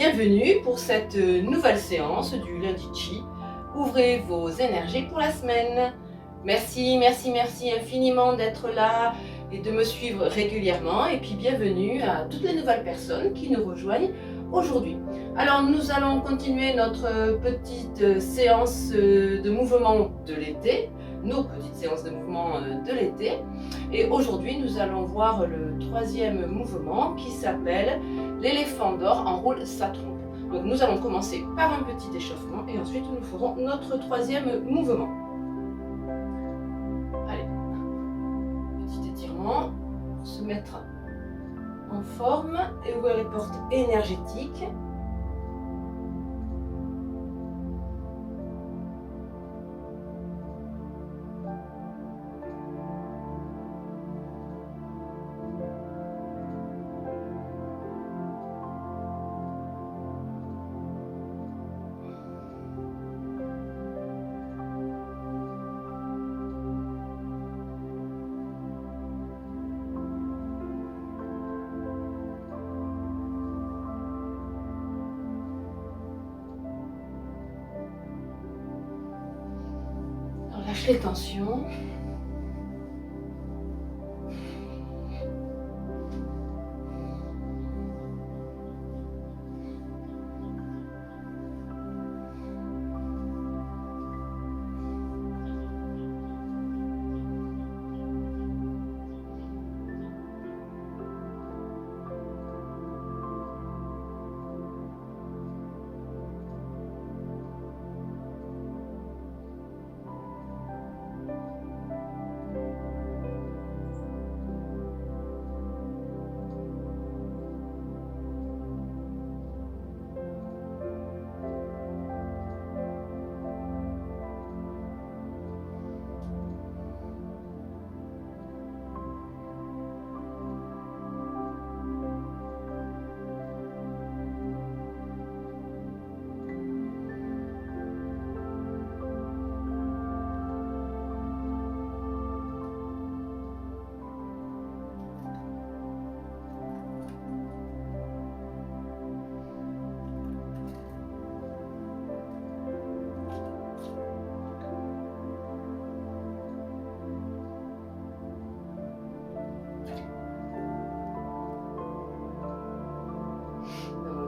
Bienvenue pour cette nouvelle séance du lundi Chi. Ouvrez vos énergies pour la semaine. Merci infiniment d'être là et de me suivre régulièrement. Et puis bienvenue à toutes les nouvelles personnes qui nous rejoignent aujourd'hui. Alors nous allons continuer notre petite séance de mouvement de l'été, nos petites séances de mouvement de l'été. Et aujourd'hui nous allons voir le troisième mouvement qui s'appelle l'éléphant d'or enroule sa trompe. Donc nous allons commencer par un petit échauffement et ensuite nous ferons notre troisième mouvement. Allez, petit étirement pour se mettre en forme et ouvrir les portes énergétiques. Lâche les tensions.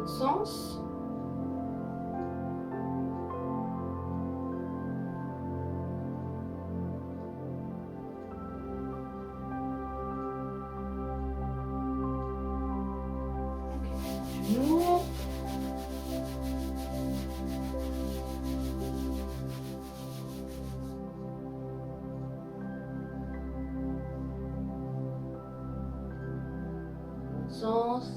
Sens. Genoux. Sens.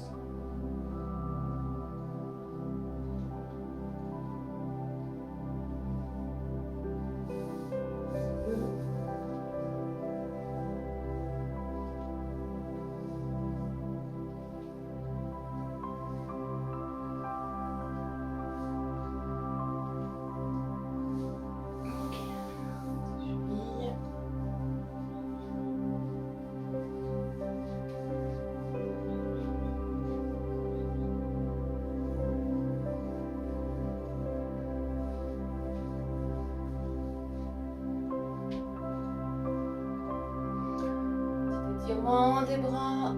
Étirement des bras.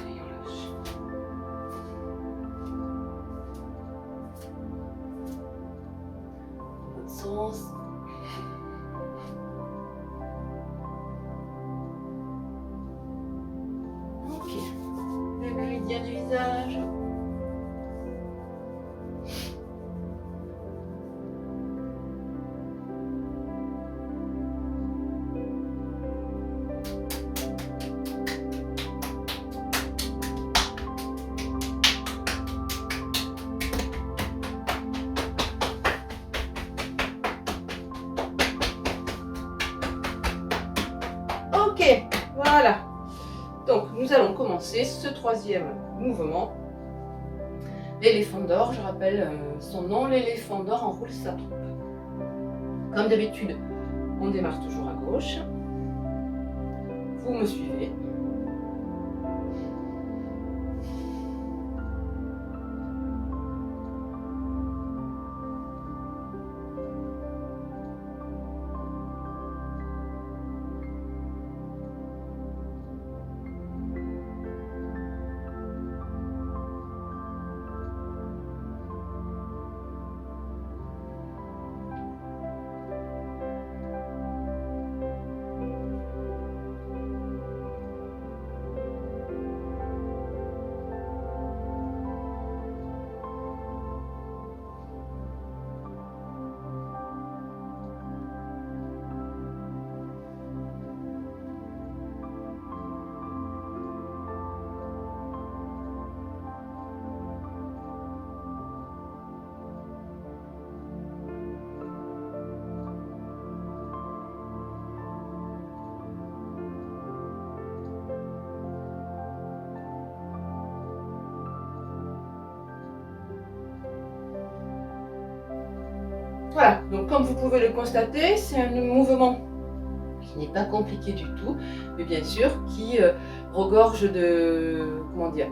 Et on lâche. Dans l'autre sens. Ok. Le méridien du visage. Ok, voilà. Donc, nous allons commencer ce troisième mouvement. L'éléphant d'or, je rappelle son nom, l'éléphant d'or enroule sa trompe. Comme d'habitude, on démarre toujours à gauche. Vous me suivez. Voilà, donc comme vous pouvez le constater, c'est un mouvement qui n'est pas compliqué du tout, mais bien sûr qui regorge de, comment dire,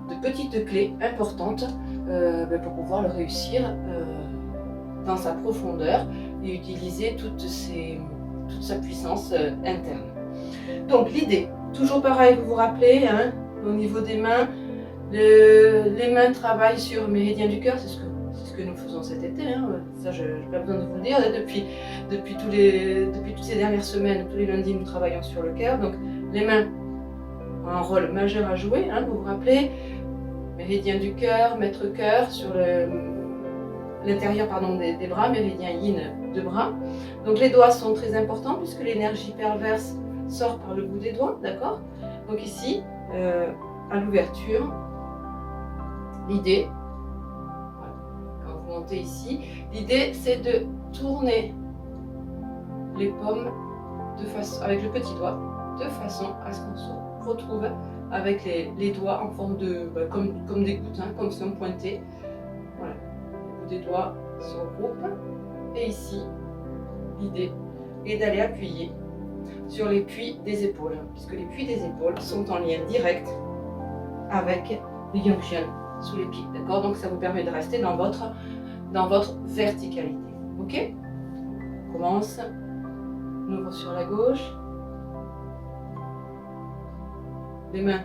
de petites clés importantes pour pouvoir le réussir dans sa profondeur et utiliser toute sa puissance interne. Donc l'idée, toujours pareil, vous vous rappelez, hein, au niveau des mains, les mains travaillent sur le méridien du cœur, c'est ce que nous faisons cet été, hein. Ça je n'ai pas besoin de vous le dire, depuis toutes ces dernières semaines, tous les lundis nous travaillons sur le cœur, donc les mains ont un rôle majeur à jouer, hein, vous vous rappelez, méridien du cœur, maître-cœur sur l'intérieur des bras, méridien yin de bras. Donc les doigts sont très importants puisque l'énergie perverse sort par le bout des doigts, d'accord? Donc ici, à l'ouverture, l'idée, voilà, quand vous montez ici, l'idée c'est de tourner les paumes avec le petit doigt de façon à ce qu'on se retrouve avec les doigts en forme de, comme des gouttes, hein, comme si on pointait. Voilà, les bouts des doigts se regroupent. Et ici, l'idée est d'aller appuyer sur les puits des épaules, puisque les puits des épaules sont en lien direct avec le Yang-Shan sous les pieds, d'accord? Donc ça vous permet de rester dans votre verticalité, ok? On commence, on ouvre sur la gauche, les mains,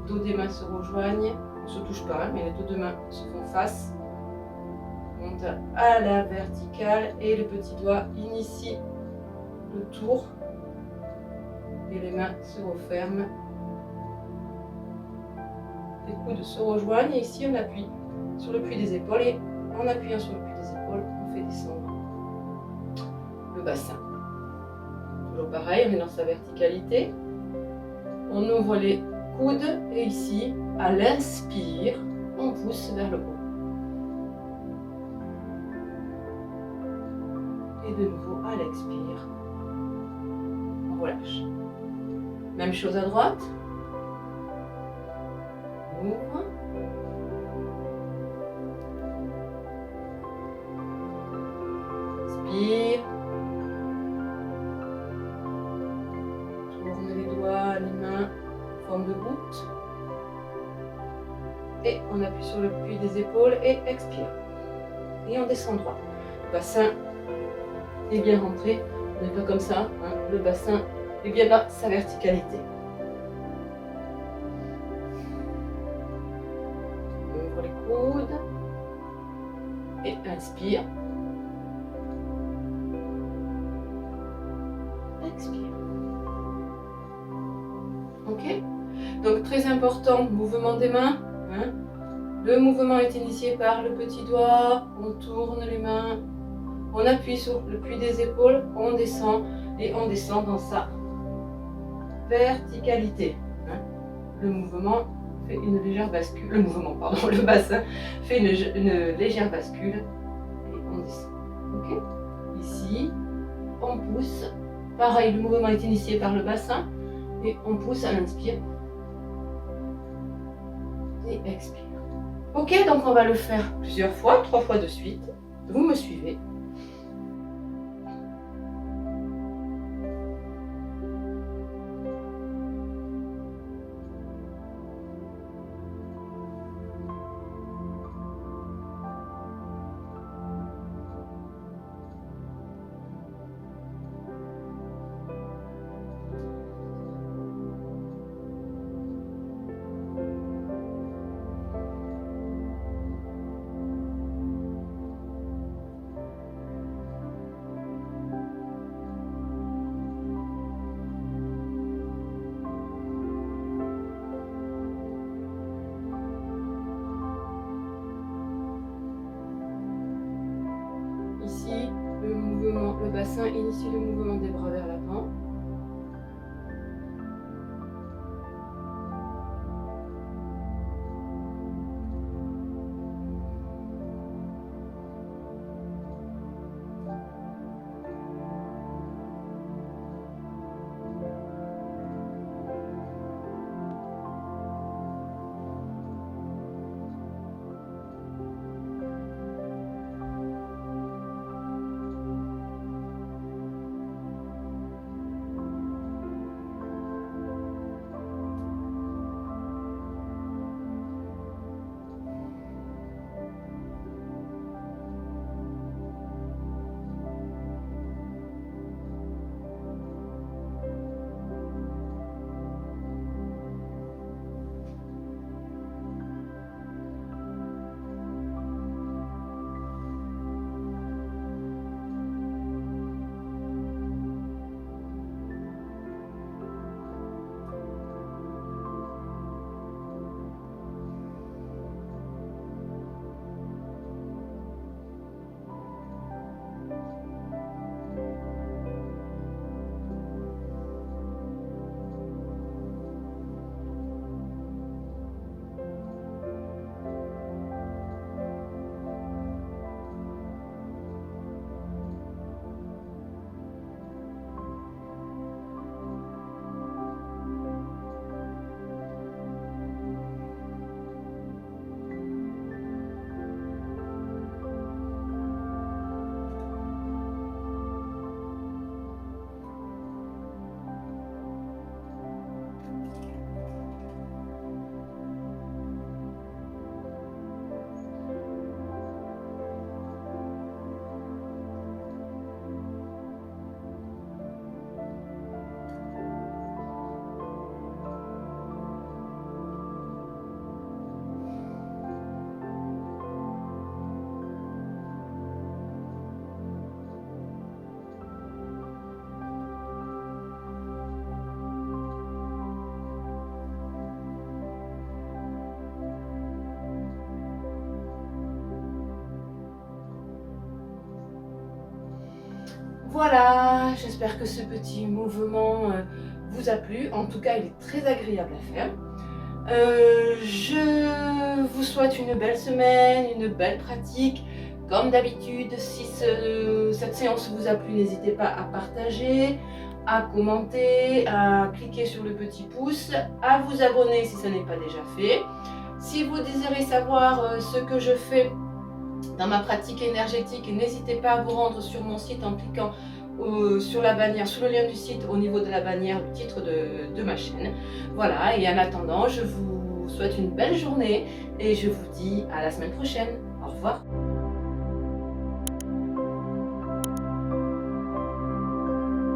dos des mains se rejoignent, on ne se touche pas, hein, mais les dos de mains se font face, on monte à la verticale et le petit doigt initie le tour et les mains se referment. Les coudes se rejoignent et ici on appuie sur le pli des épaules et en appuyant sur le pli des épaules, on fait descendre le bassin. Toujours pareil, on est dans sa verticalité. On ouvre les coudes et ici, à l'inspire, on pousse vers le haut. Et de nouveau, à l'expire, on relâche. Même chose à droite. On ouvre. Inspire. Tourne les doigts, les mains, forme de goutte. Et on appuie sur le pli des épaules et expire. Et on descend droit. Le bassin est bien rentré. On n'est pas comme ça. Hein. Le bassin est bien dans sa verticalité. On ouvre les coudes. Et inspire. Expire. Ok? Donc très important, mouvement des mains. Hein. Le mouvement est initié par le petit doigt. On tourne les mains. On appuie sur le pli des épaules. On descend et on descend dans sa verticalité. Hein. Le mouvement fait une légère bascule. Le bassin fait une légère bascule et on descend. Ok? Ici, on pousse. Pareil, le mouvement est initié par le bassin et on pousse à l'inspire et expire. Ok, donc on va le faire plusieurs fois, 3 fois de suite. Vous me suivez. Ici, le bassin initie le mouvement des bras vers l'avant. Voilà, j'espère que ce petit mouvement vous a plu. En tout cas, il est très agréable à faire. Je vous souhaite une belle semaine, une belle pratique. Comme d'habitude, si cette séance vous a plu, n'hésitez pas à partager, à commenter, à cliquer sur le petit pouce, à vous abonner si ce n'est pas déjà fait. Si vous désirez savoir ce que je fais dans ma pratique énergétique, n'hésitez pas à vous rendre sur mon site en cliquant sur la bannière, sur le lien du site au niveau de la bannière, le titre de ma chaîne. Voilà, et en attendant, je vous souhaite une belle journée et je vous dis à la semaine prochaine. Au revoir.